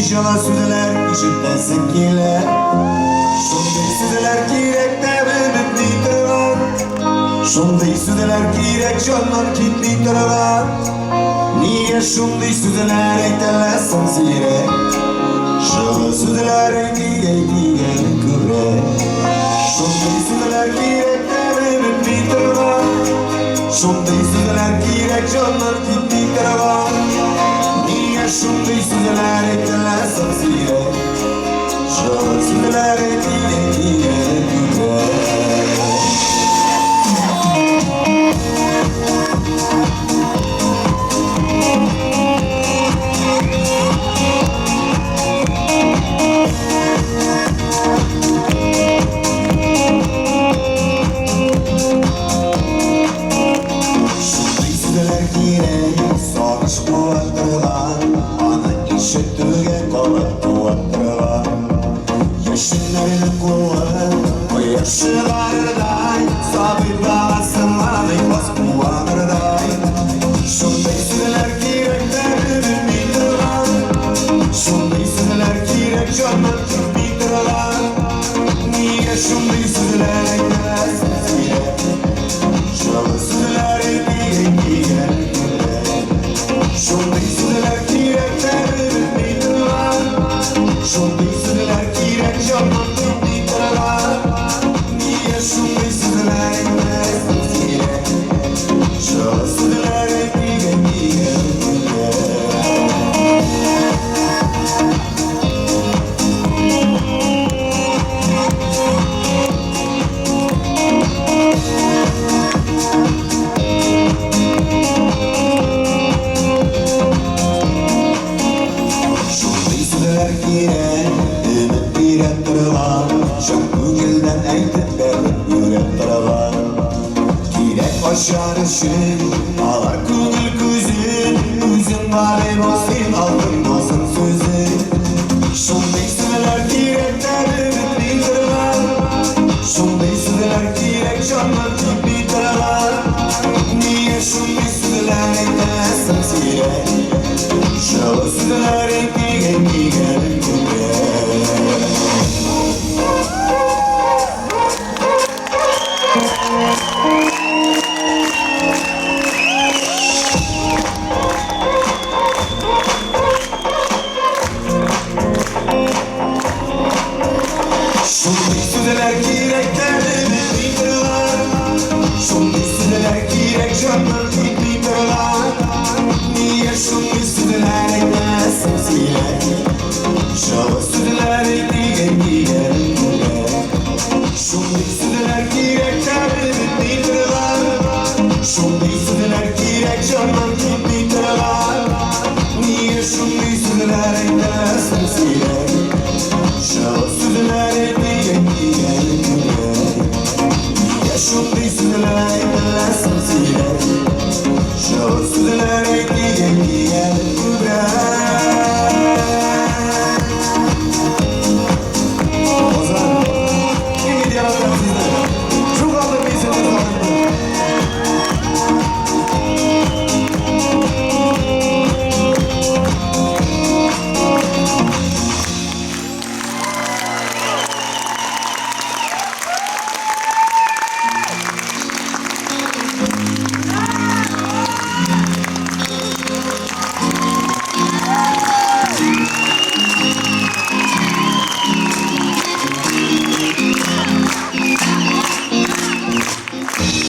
jala so'zlar eshitda kelar. Shunday so'zlar kerak deb turib. Shunday so'zlar kerak jondan ketmay turib. Niye shunday so'zlar aytalasan siyrak? Jala so'zlar aytgan ko'rak. Shunday so'zlar kerak deb turib. Shunday so'zlar kerak jondan ketmay turib. Niye shunday so'zlar aytalasan siyrak? Jala so'zlar aytgan ko'rak. Yaşlılarday sabit bağlasınlar iklas kullanırday. Şunday süreler gerek derdim bildiren. Şunday süreler gerek canlar bildiren. Niye şunday süreler eklersin size? Şalı süreler ekleyen şunday süreler gerek derdim bildiren. Şunday süreler gerek canlar bildiren. Şunday so'zlar aytmasam kerak. Jala so'zlar aytgan shunday so'zlar kerak, ümit berib turgan. Shu ko'ngildan aytib yurib turaman. Kerak oshar uchun alar ko'ngil ko'zin. O'zim bari bo'lsin oldim bo'lsin so'zin. Shunday so'zlar kerak deb bildiraman. Shunday so'zlar kerak jondan bildiraman. Niye shunday so'zlar aytasan siyrak? Jala so'zlar aytgan ko'rak. Şunday so'zlar kerak deb bildiraman. Shunday so'zlar kerak jondan bildiraman. Niye shunday so'zlar aytasan siyrak? Jala so'zlar aytgan ko'rak. Shunday so'zlar kerak deb bildiraman. Shunday so'zlar kerak jondan bildiraman. Niye shunday so'zlar aytasan siyrak? Jala so'zlar aytgan ko'rak. Niye shunday so'zlar aytasan siyrak? Jala so'zlar aytgan